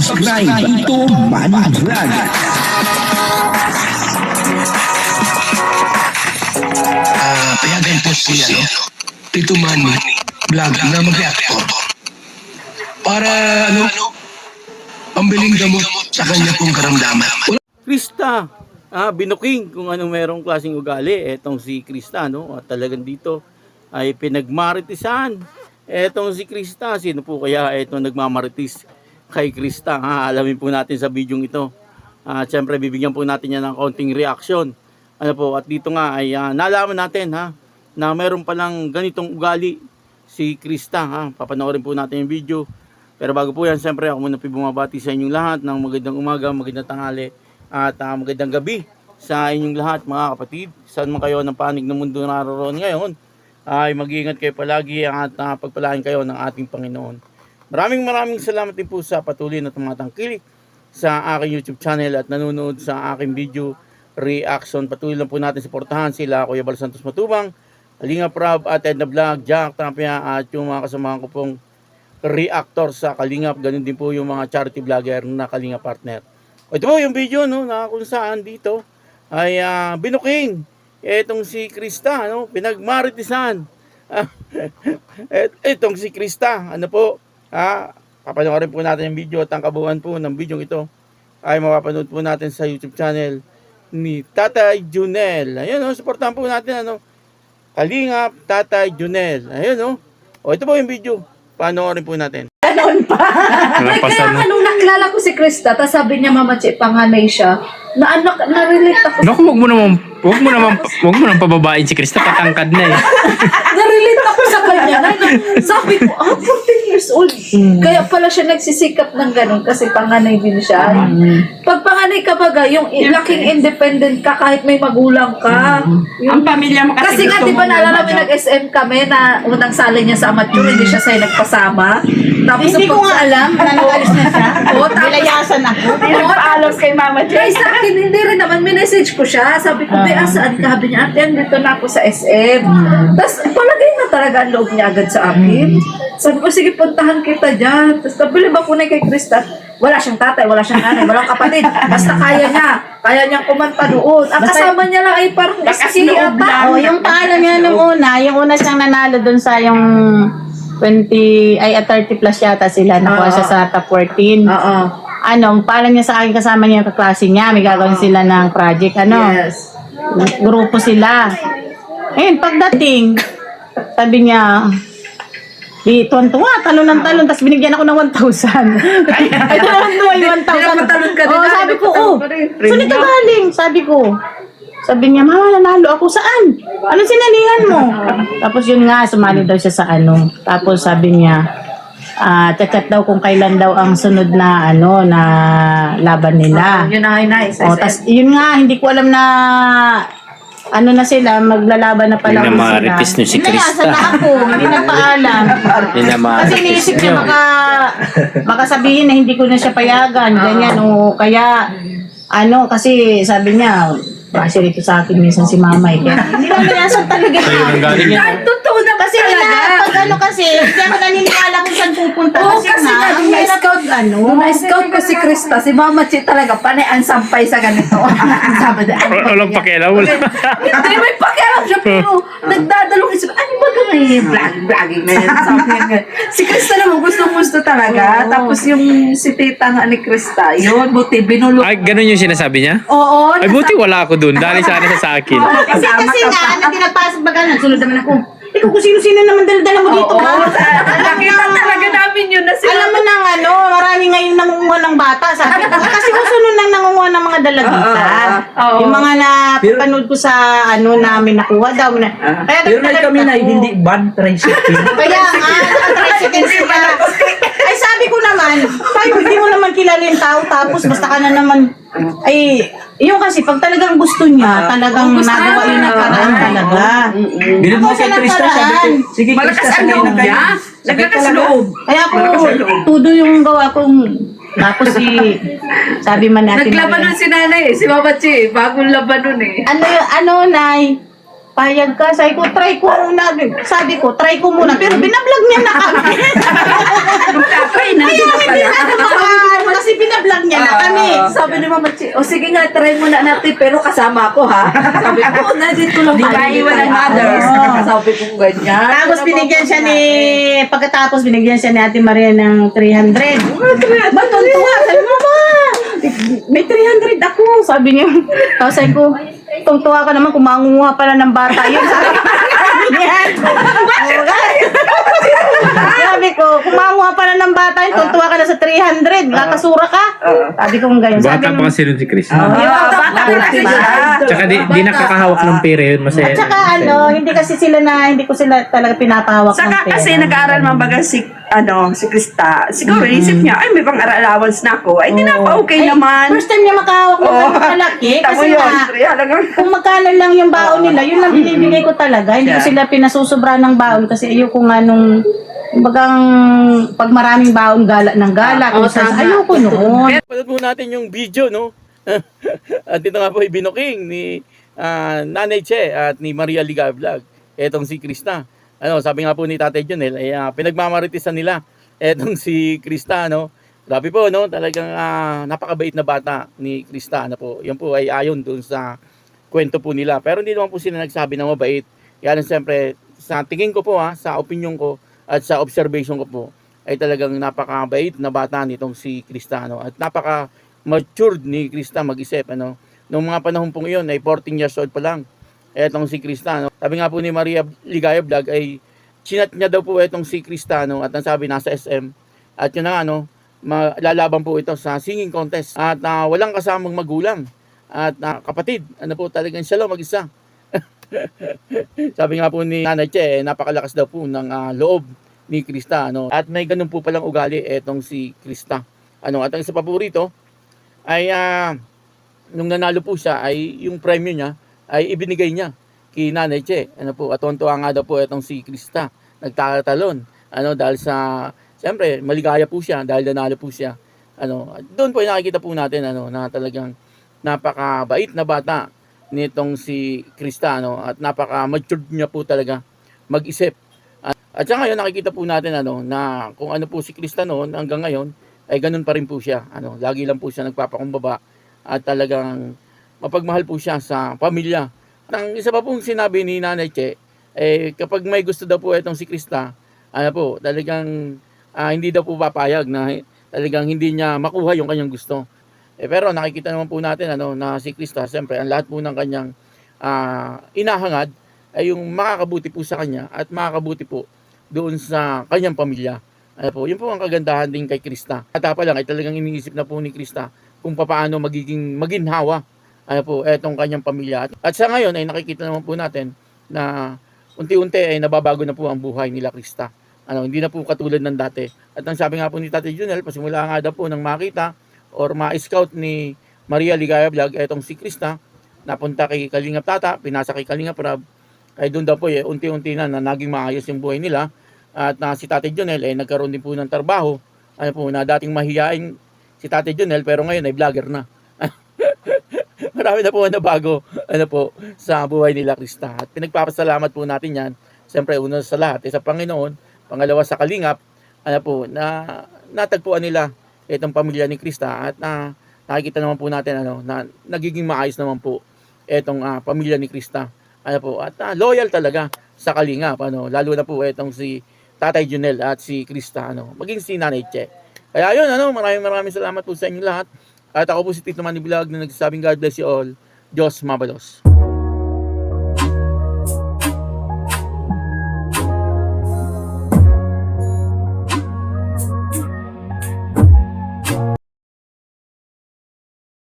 subscribe ito Manny Vlog. Payagan po si Tito Manny Vlog na mag-reactor para pambiling gamot sa kanya pong karamdaman. Krista, binuking kung anong merong klaseng ugali. Etong si Krista, no? At talagang dito ay pinagmaritisan. Etong si Krista, sino po kaya etong nagmamaritis kay Krista? Alamin po natin sa video ito. Siyempre, bibigyan po natin yan ng konting reaction. Ano po, at dito nga ay nalaman natin na meron palang ganitong ugali si Krista. Papanoorin po natin yung video. Pero bago po yan, siyempre ako muna po bumabati sa inyong lahat ng magandang umaga, magandang tanghali at magandang gabi sa inyong lahat mga kapatid. Saan man kayo ng panig ng mundo naroon ngayon, ay mag-iingat kayo palagi at pagpalain kayo ng ating Panginoon. Maraming salamat din po sa patuloy na tumatangkilik sa aking YouTube channel at nanonood sa aking video reaction. Patuloy lang po natin suportahan sila Kuya Bal Santos Matubang, Kalinga Prab at Edna Vlog, Jack Tapia at yung mga kasamahan ko pong reactor sa Kalingap. Ganun din po yung mga charity vlogger na Kalinga partner. Ito po yung video na kung saan dito ay binuking etong si Krista, pinagmaritisan. Etong si Krista, papanoorin po natin yung video at ang kabuuan po ng video ito ay mapapanood po natin sa YouTube channel ni Tatay Junel. Ayun, supportahan po natin Kalingap Tatay Junel. Ayun, ito po yung video. Panoorin po natin. Ganon pa. Kaya nung nakilala ko si Krista, tapos sabi niya, Mama Che, panganay siya, na-relate ako. Naku, wag mo naman pababain si Krista, patangkad na eh. Na-relate ako sa kanya. Sabi ko, 14 years old. Kaya pala siya nagsisikap ng ganon kasi panganay din siya. Pag panganay ka baga, yung laking independent ka kahit may magulang ka. Ang pamilya mo Kasi nga, di ba naalala mo nag-SM kami na unang sali niya sa amateur, hindi siya sa'yo nagpasama. Tapos Hindi ko nga alam na nag-alis na siya. Nilayasan ako. Hindi nagpaalam kay Mama Che. Kaya sa akin, hindi rin naman, minessage ko siya. Sabi ko, saan ka? Sabi niya, ate, dito na ako sa SM. Tapos, palagay na talaga ang loob niya agad sa akin. Sabi ko, sige, puntahan kita dyan. Tapos, nabili ba ko na kay Krista? Wala siyang tatay, wala siyang nanay, walang kapatid. Basta kaya niyang kumanta doon. Ang kasama niya lang ay parang iski ata. Yung paalam niya nung yung una siyang nanalo doon sa yung 30 plus yata sila. Nakuha siya sa top 14. Paalam niya sa akin, kasama niya yung kaklase niya. May gagawin sila ng project. Yes. Grupo sila. Pagdating, sabi niya, tuwan-tuwa, talon ng talon, tapos binigyan ako ng 1,000. Ay, tuwan-tuwa yung 1,000. Sabi ko, saan ka galing? Sabi niya, Mama, nanalo ako. Saan? Ano sinalihan mo? Tapos yun nga, sumali daw siya sa Tapos sabi niya, chat daw kung kailan daw ang sunod na na laban nila. Yun ay nice. Tapos yun nga, hindi ko alam na na sila, maglalaban na pala Hindi na maritis nyo si Krista. Nilayasan na ako, hindi na paalam. Kasi iniisip niya, baka sabihin na hindi ko na siya payagan, ganyan, kaya, kasi sabi niya, kasi rito sa akin minsan si Mama kaya hindi na nilayasan talaga. Totoo na Kasi hindi ako naniniwala kung saan pupunta. Kasi na-scout ko si Krista, si Mama Che talaga, panay ang sampay sa ganito. Sabi na, Walang pakialam. hindi, may pakialam siya, pero nagdadalong isip, ano ba ganyan? Vlogging na yan. Sabi niya, si Krista naman, gusto talaga. Tapos yung si tita nga ni Krista, yun, buti, binulot. Ay, ganun yung sinasabi niya? Oo. Ay, buti wala ako dun. Dali sana sa akin. Kasi nga, tinapasok ba gano'n, sunod naman ako. Ikaw kung sino-sino naman dala mo dito, ha? Nakita talaga namin yun na sila. Alam mo nang marami ngayon nangunguha ng bata. Sabi ko, kasi gusto nun nang nangunguha ng mga dalagita. Yung mga napanood ko sa namin nakuha daw. Pero na kami na hindi bad tricycle. Kaya nga, tricycle sila. Ay sabi ko naman, hindi mo naman kilala yung tao tapos basta ka na naman, yun kasi pag talagang gusto niya, talagang nagawa yun ng paraan talaga. Bilang mo kay Krista, sabi ko, sige Krista, sanay na kayo. Nagkakas loob. Kaya ako, tudo yung gawa kong, tapos sabi man natin. Naglaban nun si nanay si Mama Che, bagong laban nun Nay, payag ka, sabi ko, try ko muna, pero binablog niya na kami. Try na, Kaya hindi na kasi Sabi ni Mama Chi, o sige nga, try mo na natin, pero kasama ako ha. Sabi ko, nandito lang Di tayo, ba iwan ang tayo." others? Sabi ko ganyan. Tapos binigyan siya ni, pagkatapos binigyan siya ni Ate Maria ng 300. Ba't tuntua? Sabi mo ba? May 300 ako. Sabi niya. Tapos sabi ko, tuntua ka naman kung mangunguha pala ng bata yun. Sabi ko, kung mangunguha pala ng bata yun, tuntua ka na sa 300. Kakasura ka. Sabi ko ganyan. Sabi Bata pa kasi nun si Chris. Bata pa kasi siya. Tsaka di nakakahawak ng pera yun. Masaya. At saka hindi ko sila talaga pinapahawak ng Saka pera. kasi nag-aaral man baga si Krista. Siguro isip niya, ay may pang allowance na ako. Ay, di na pa okay Ay, naman. First time niya makahawak ng Oo. malaki. Kita mo Kasi yun. nga, Talagang kung magkano lang yung baon nila, yun lang binibigay ko talaga. Hindi ko sila pinasusubra ng baon kasi ayoko nga nung bagang pag maraming baon gala ng gala. Kung sa ayoko noon. Panood po natin yung video, no? At dito nga po ibinuking ni Nanay Che at ni Maria Liga Vlog. Etong si Krista. Sabi nga po ni Tatay Jonel, ay pinagmamaritisan nila etong si Krista, no? Grabe po, no? Talagang napakabait na bata ni Krista, ano po. Yan po ay ayon doon sa kwento po nila. Pero hindi naman po sila nagsabi na mabait. Yan siyempre, sa tingin ko po, sa opinion ko at sa observation ko po, ay talagang napakabait na bata nitong si Krista, no? At napaka-matured ni Krista mag-isip, ano? Noong mga panahon pong iyon, ay 14 years old pa lang. Etong si Krista, no? Sabi nga po ni Maria Ligaya Vlog ay chinat niya daw po etong si Krista, no? At ang sabi nasa SM. At yun na lalaban po ito sa singing contest. At walang kasamang magulang. At kapatid, po talagang siya lang mag-isa. Sabi nga po ni Nanay Che, napakalakas daw po ng loob ni Krista, ano? At may ganun po palang ugali etong si Krista. At ang isa pa po rito ay nung nanalo po siya ay yung premium niya ay ibinigay niya kay Nanay Che. At tuwa nga daw po itong si Krista. Nagtatatalon. Dahil sa, siyempre, maligaya po siya dahil nanalo po siya. Doon po ay nakikita po natin na talagang napakabait na bata nitong si Krista. At napaka-matured niya po talaga mag-isip. At saka ngayon nakikita po natin na kung ano po si Krista noon hanggang ngayon ay ganun pa rin po siya. Lagi lang po siya nagpapakumbaba at talagang mapagmahal po siya sa pamilya. Ang isa pa pong sinabi ni Nanay Che, kapag may gusto daw po itong si Krista, talagang hindi daw po papayag na talagang hindi niya makuha yung kanyang gusto. Pero nakikita naman po natin na si Krista, siyempre, ang lahat po ng kanyang inahangad ay yung makakabuti po sa kanya at makakabuti po doon sa kanyang pamilya. Yun po ang kagandahan din kay Krista. At pa lang ay talagang iniisip na po ni Krista kung paano maginhawa etong kanyang pamilya. At sa ngayon ay nakikita naman po natin na unti-unti ay nababago na po ang buhay nila Krista. Hindi na po katulad ng dati. At ang sabi nga po ni Tatay Junel, pasimula nga daw po nang makita or ma-scout ni Maria Ligaya Vlog etong si Krista, napunta kay Kalingap Tata, pinasa kay Kalingap Rab, ay doon daw po unti-unti na naging maayos yung buhay nila. At si Tatay Junel ay nagkaroon din po ng trabaho. Na dating mahihain si Tatay Junel pero ngayon ay vlogger na. Marami na po bago sa buhay nila Krista. At pinagpapasalamat po natin yan. Siyempre una sa lahat sa Panginoon, pangalawa sa Kalingap, na natagpuan nila itong pamilya ni Krista at nakikita naman po natin na nagiging maayos naman po itong pamilya ni Krista. At loyal talaga sa Kalingap, lalo na po itong si Tatay Junel at si Krista, maging si Nanay Che. Kaya yun, maraming salamat po sa inyo lahat. At ako po si Tito Manny Vlog na nagsasabing God bless you all. Diyos mabalos.